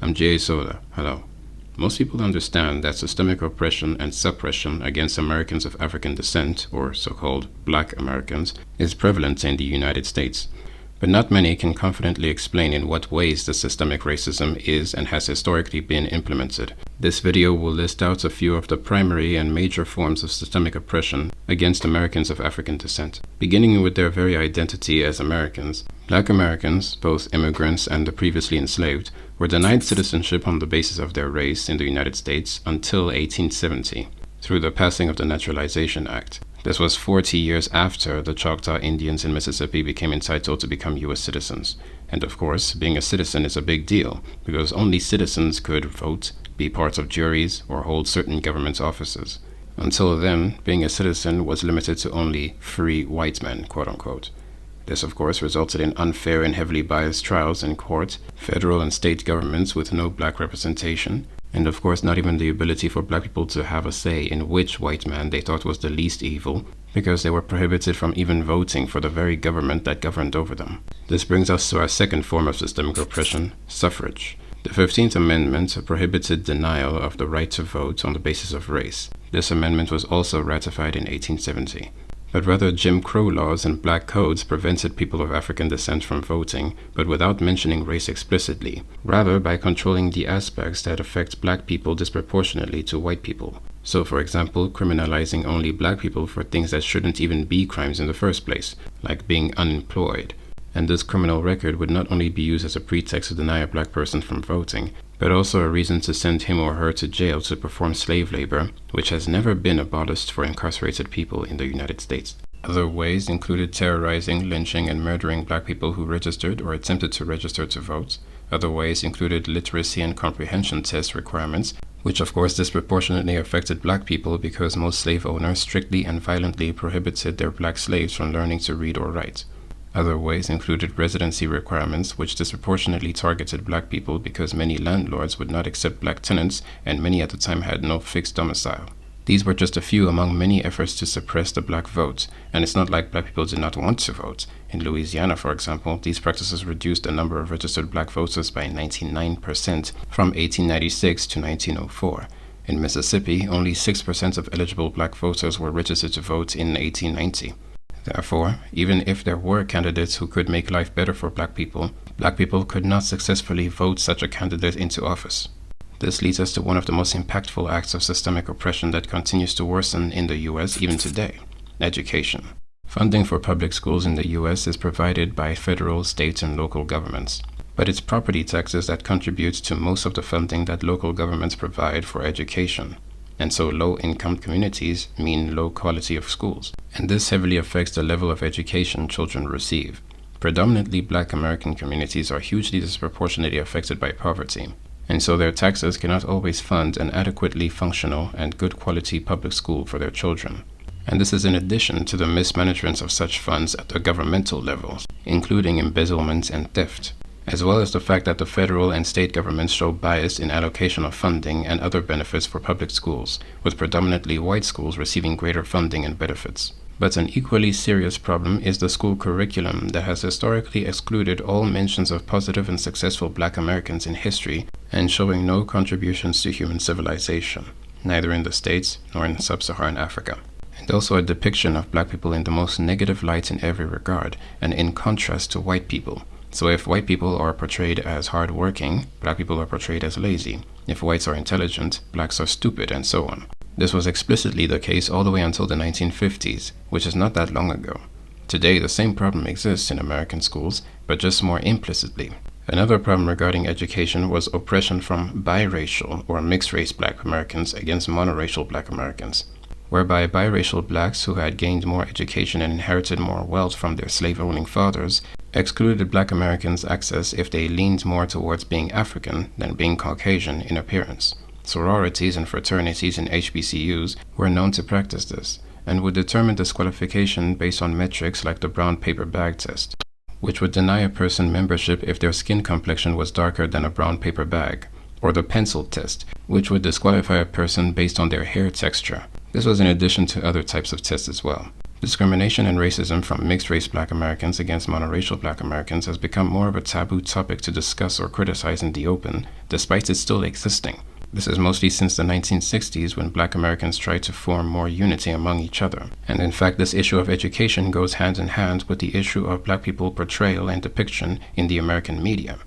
I'm Jay Soda. Hello. Most people understand that systemic oppression and suppression against Americans of African descent, or so-called Black Americans, is prevalent in the United States. But not many can confidently explain in what ways the systemic racism is and has historically been implemented. This video will list out a few of the primary and major forms of systemic oppression against Americans of African descent. Beginning with their very identity as Americans, Black Americans, both immigrants and the previously enslaved, were denied citizenship on the basis of their race in the United States until 1870, through the passing of the Naturalization Act. This was 40 years after the Choctaw Indians in Mississippi became entitled to become U.S. citizens. And of course, being a citizen is a big deal, because only citizens could vote, be part of juries, or hold certain government offices. Until then, being a citizen was limited to only free white men, quote-unquote. This, of course, resulted in unfair and heavily biased trials in court, federal and state governments with no black representation, and of course not even the ability for black people to have a say in which white man they thought was the least evil, because they were prohibited from even voting for the very government that governed over them. This brings us to our second form of systemic oppression, suffrage. The 15th Amendment prohibited denial of the right to vote on the basis of race. This amendment was also ratified in 1870. But rather, Jim Crow laws and black codes prevented people of African descent from voting, but without mentioning race explicitly, rather by controlling the aspects that affect black people disproportionately to white people. So, for example, criminalizing only black people for things that shouldn't even be crimes in the first place, like being unemployed. And this criminal record would not only be used as a pretext to deny a black person from voting, but also a reason to send him or her to jail to perform slave labor, which has never been abolished for incarcerated people in the United States. Other ways included terrorizing, lynching, and murdering black people who registered or attempted to register to vote. Other ways included literacy and comprehension test requirements, which of course disproportionately affected black people because most slave owners strictly and violently prohibited their black slaves from learning to read or write. Other ways included residency requirements, which disproportionately targeted black people because many landlords would not accept black tenants and many at the time had no fixed domicile. These were just a few among many efforts to suppress the black vote, and it's not like black people did not want to vote. In Louisiana, for example, these practices reduced the number of registered black voters by 99% from 1896 to 1904. In Mississippi, only 6% of eligible black voters were registered to vote in 1890. Therefore, even if there were candidates who could make life better for black people could not successfully vote such a candidate into office. This leads us to one of the most impactful acts of systemic oppression that continues to worsen in the U.S. even today: education. Funding for public schools in the U.S. is provided by federal, state, and local governments. But it's property taxes that contribute to most of the funding that local governments provide for education. And so low-income communities mean low quality of schools. And this heavily affects the level of education children receive. Predominantly black American communities are hugely disproportionately affected by poverty, and so their taxes cannot always fund an adequately functional and good quality public school for their children. And this is in addition to the mismanagement of such funds at the governmental levels, including embezzlement and theft, as well as the fact that the federal and state governments show bias in allocation of funding and other benefits for public schools, with predominantly white schools receiving greater funding and benefits. But an equally serious problem is the school curriculum that has historically excluded all mentions of positive and successful black Americans in history and showing no contributions to human civilization, neither in the States nor in sub-Saharan Africa. And also a depiction of black people in the most negative light in every regard, and in contrast to white people. So if white people are portrayed as hard-working, black people are portrayed as lazy. If whites are intelligent, blacks are stupid, and so on. This was explicitly the case all the way until the 1950s, which is not that long ago. Today, the same problem exists in American schools, but just more implicitly. Another problem regarding education was oppression from biracial or mixed-race black Americans against monoracial black Americans, whereby biracial blacks who had gained more education and inherited more wealth from their slave-owning fathers excluded black Americans' access if they leaned more towards being African than being Caucasian in appearance. Sororities and fraternities in HBCUs were known to practice this, and would determine disqualification based on metrics like the brown paper bag test, which would deny a person membership if their skin complexion was darker than a brown paper bag, or the pencil test, which would disqualify a person based on their hair texture. This was in addition to other types of tests as well. Discrimination and racism from mixed-race Black Americans against monoracial Black Americans has become more of a taboo topic to discuss or criticize in the open, despite it still existing. This is mostly since the 1960s when Black Americans tried to form more unity among each other. And in fact, this issue of education goes hand in hand with the issue of Black people portrayal and depiction in the American media.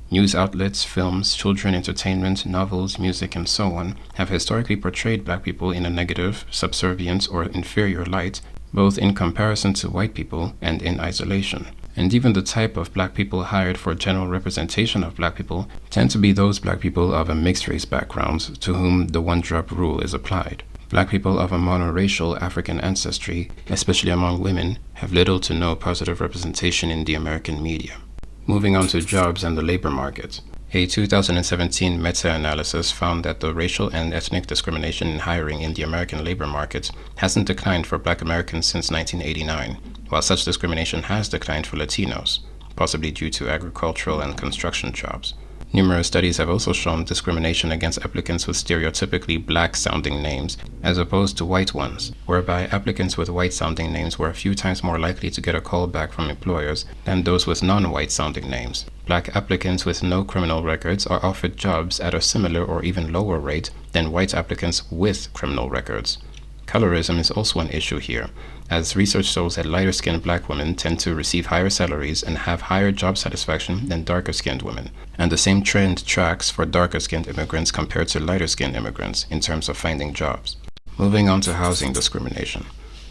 News outlets, films, children entertainment, novels, music, and so on have historically portrayed Black people in a negative, subservient, or inferior light, both in comparison to white people and in isolation. And even the type of Black people hired for general representation of Black people tend to be those Black people of a mixed-race background to whom the one-drop rule is applied. Black people of a monoracial African ancestry, especially among women, have little to no positive representation in the American media. Moving on to jobs and the labor market. A 2017 meta-analysis found that the racial and ethnic discrimination in hiring in the American labor market hasn't declined for Black Americans since 1989, while such discrimination has declined for Latinos, possibly due to agricultural and construction jobs. Numerous studies have also shown discrimination against applicants with stereotypically Black-sounding names as opposed to white ones, whereby applicants with white-sounding names were a few times more likely to get a call back from employers than those with non-white-sounding names. Black applicants with no criminal records are offered jobs at a similar or even lower rate than white applicants with criminal records. Colorism is also an issue here, as research shows that lighter-skinned Black women tend to receive higher salaries and have higher job satisfaction than darker-skinned women. And the same trend tracks for darker-skinned immigrants compared to lighter-skinned immigrants in terms of finding jobs. Moving on to housing discrimination.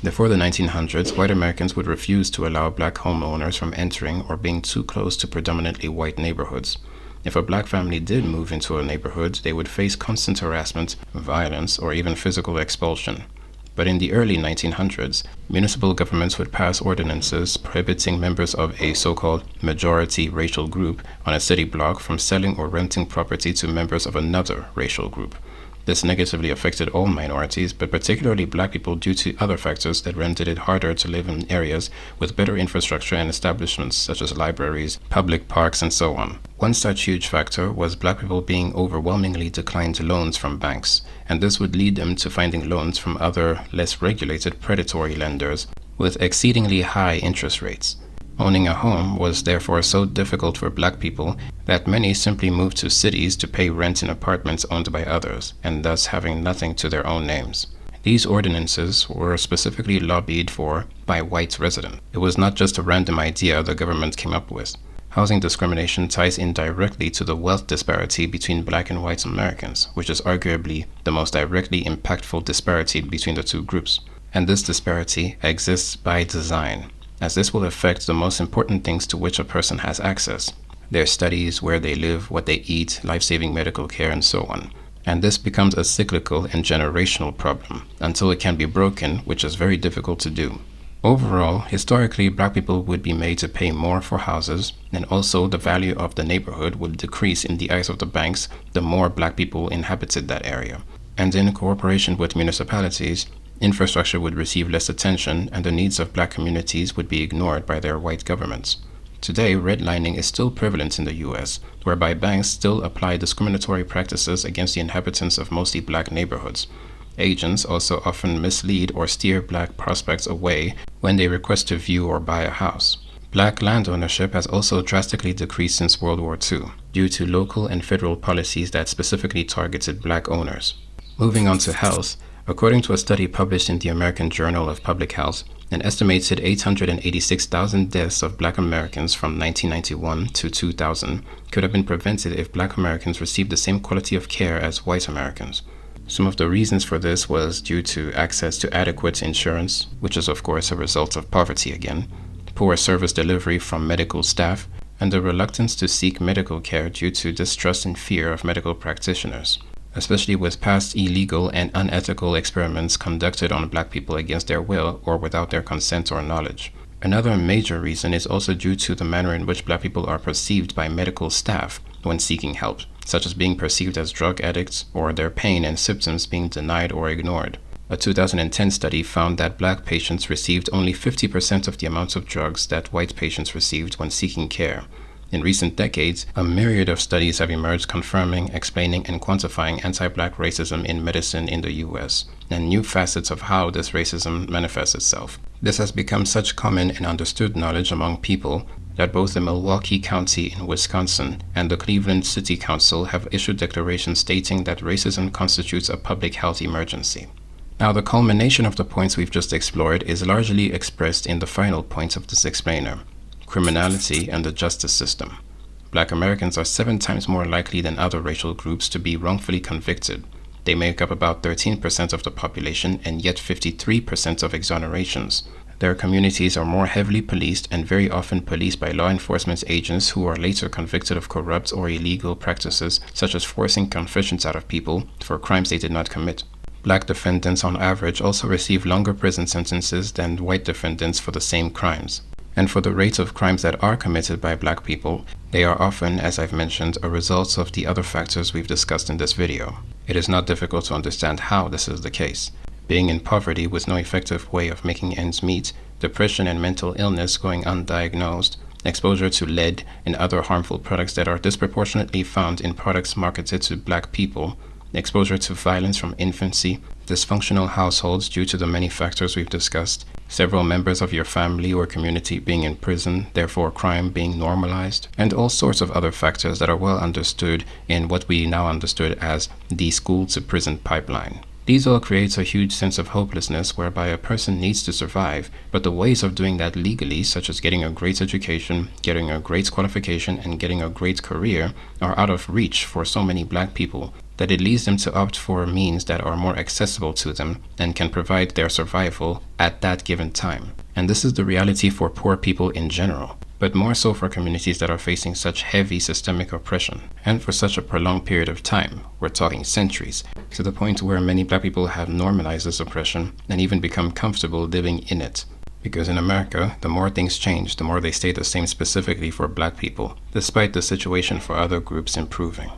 Before the 1900s, white Americans would refuse to allow Black homeowners from entering or being too close to predominantly white neighborhoods. If a Black family did move into a neighborhood, they would face constant harassment, violence, or even physical expulsion. But in the early 1900s, municipal governments would pass ordinances prohibiting members of a so-called majority racial group on a city block from selling or renting property to members of another racial group. This negatively affected all minorities, but particularly Black people due to other factors that rendered it harder to live in areas with better infrastructure and establishments such as libraries, public parks, and so on. One such huge factor was Black people being overwhelmingly declined loans from banks, and this would lead them to finding loans from other, less regulated predatory lenders with exceedingly high interest rates. Owning a home was therefore so difficult for Black people that many simply moved to cities to pay rent in apartments owned by others, and thus having nothing to their own names. These ordinances were specifically lobbied for by white residents. It was not just a random idea the government came up with. Housing discrimination ties in directly to the wealth disparity between Black and white Americans, which is arguably the most directly impactful disparity between the two groups. And this disparity exists by design, as this will affect the most important things to which a person has access: their studies, where they live, what they eat, life-saving medical care, and so on. And this becomes a cyclical and generational problem until it can be broken, which is very difficult to do. Overall, historically, Black people would be made to pay more for houses, and also the value of the neighborhood would decrease in the eyes of the banks the more Black people inhabited that area. And in cooperation with municipalities, infrastructure would receive less attention, and the needs of Black communities would be ignored by their white governments. Today, redlining is still prevalent in the US, whereby banks still apply discriminatory practices against the inhabitants of mostly Black neighborhoods. Agents also often mislead or steer Black prospects away when they request to view or buy a house. Black land ownership has also drastically decreased since World War II, due to local and federal policies that specifically targeted Black owners. Moving on to health, according to a study published in the American Journal of Public Health, an estimated 886,000 deaths of Black Americans from 1991 to 2000 could have been prevented if Black Americans received the same quality of care as white Americans. Some of the reasons for this was due to access to adequate insurance, which is of course a result of poverty again, poor service delivery from medical staff, and the reluctance to seek medical care due to distrust and fear of medical practitioners, especially with past illegal and unethical experiments conducted on Black people against their will or without their consent or knowledge. Another major reason is also due to the manner in which Black people are perceived by medical staff when seeking help, such as being perceived as drug addicts or their pain and symptoms being denied or ignored. A 2010 study found that Black patients received only 50% of the amounts of drugs that white patients received when seeking care. In recent decades, a myriad of studies have emerged confirming, explaining, and quantifying anti-black racism in medicine in the US, and new facets of how this racism manifests itself. This has become such common and understood knowledge among people that both the Milwaukee County in Wisconsin and the Cleveland City Council have issued declarations stating that racism constitutes a public health emergency. Now, the culmination of the points we've just explored is largely expressed in the final point of this explainer: criminality and the justice system. Black Americans are 7 times more likely than other racial groups to be wrongfully convicted. They make up about 13% of the population and yet 53% of exonerations. Their communities are more heavily policed and very often policed by law enforcement agents who are later convicted of corrupt or illegal practices, such as forcing confessions out of people for crimes they did not commit. Black defendants on average also receive longer prison sentences than white defendants for the same crimes. And for the rate of crimes that are committed by black people, they are often, as I've mentioned, a result of the other factors we've discussed in this video. It is not difficult to understand how this is the case. Being in poverty with no effective way of making ends meet, depression and mental illness going undiagnosed, exposure to lead and other harmful products that are disproportionately found in products marketed to black people, exposure to violence from infancy, dysfunctional households due to the many factors we've discussed, several members of your family or community being in prison, therefore crime being normalized, and all sorts of other factors that are well understood in what we now understood as the school-to-prison pipeline. These all create a huge sense of hopelessness whereby a person needs to survive, but the ways of doing that legally, such as getting a great education, getting a great qualification, and getting a great career, are out of reach for so many black people that it leads them to opt for means that are more accessible to them and can provide their survival at that given time. And this is the reality for poor people in general, but more so for communities that are facing such heavy systemic oppression, and for such a prolonged period of time, we're talking centuries, to the point where many black people have normalized this oppression and even become comfortable living in it. Because in America, the more things change, the more they stay the same specifically for black people, despite the situation for other groups improving.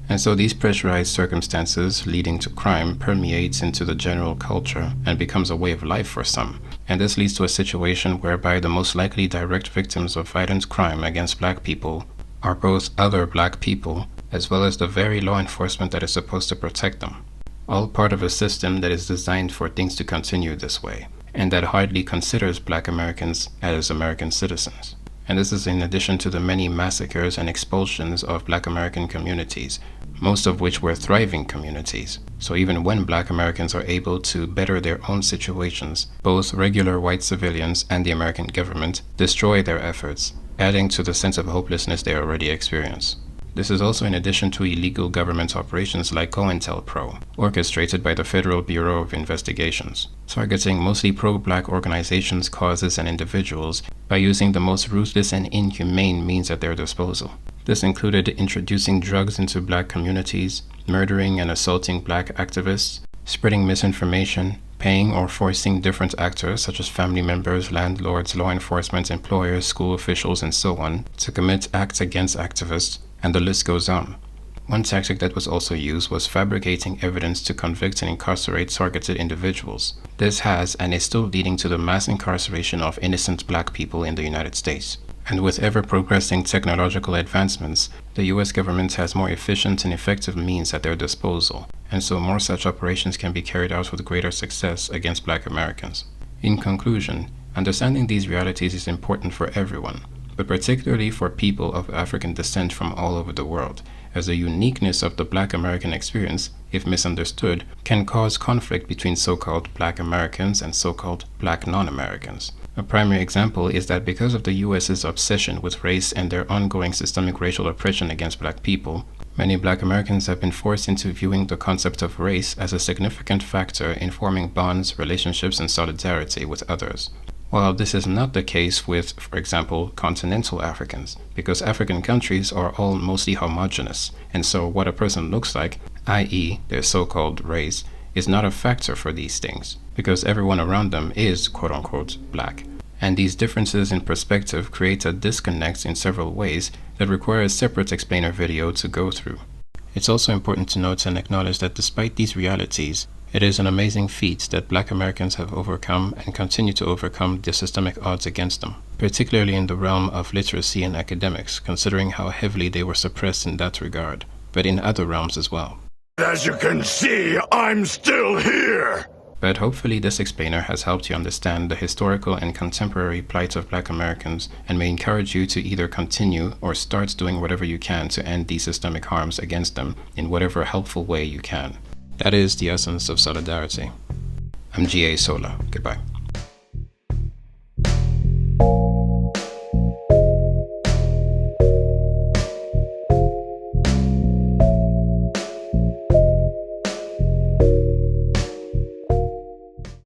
And so these pressurized circumstances leading to crime permeates into the general culture and becomes a way of life for some. And this leads to a situation whereby the most likely direct victims of violent crime against black people are both other black people as well as the very law enforcement that is supposed to protect them. All part of a system that is designed for things to continue this way, and that hardly considers black Americans as American citizens. And this is in addition to the many massacres and expulsions of black American communities, most of which were thriving communities. So even when black Americans are able to better their own situations, both regular white civilians and the American government destroy their efforts, adding to the sense of hopelessness they already experience. This is also in addition to illegal government operations like COINTELPRO, orchestrated by the Federal Bureau of Investigations, targeting mostly pro-black organizations, causes, and individuals by using the most ruthless and inhumane means at their disposal. This included introducing drugs into black communities, murdering and assaulting black activists, spreading misinformation, paying or forcing different actors such as family members, landlords, law enforcement, employers, school officials, and so on to commit acts against activists, and the list goes on. One tactic that was also used was fabricating evidence to convict and incarcerate targeted individuals. This has and is still leading to the mass incarceration of innocent black people in the United States. And with ever-progressing technological advancements, the US government has more efficient and effective means at their disposal, and so more such operations can be carried out with greater success against black Americans. In conclusion, understanding these realities is important for everyone, but particularly for people of African descent from all over the world, as the uniqueness of the black American experience, if misunderstood, can cause conflict between so-called black Americans and so-called black non-Americans. A primary example is that because of the US's obsession with race and their ongoing systemic racial oppression against black people, many black Americans have been forced into viewing the concept of race as a significant factor in forming bonds, relationships, and solidarity with others. While this is not the case with, for example, continental Africans, because African countries are all mostly homogeneous, and so what a person looks like, i.e. their so-called race, is not a factor for these things, because everyone around them is quote-unquote black. And these differences in perspective create a disconnect in several ways that require a separate explainer video to go through. It's also important to note and acknowledge that despite these realities, It is an amazing feat that Black Americans have overcome and continue to overcome the systemic odds against them, particularly in the realm of literacy and academics, considering how heavily they were suppressed in that regard, but in other realms as well. As you can see, I'm still here! But hopefully this explainer has helped you understand the historical and contemporary plight of Black Americans and may encourage you to either continue or start doing whatever you can to end these systemic harms against them in whatever helpful way you can. That is the essence of solidarity. I'm G.A. Sola. Goodbye.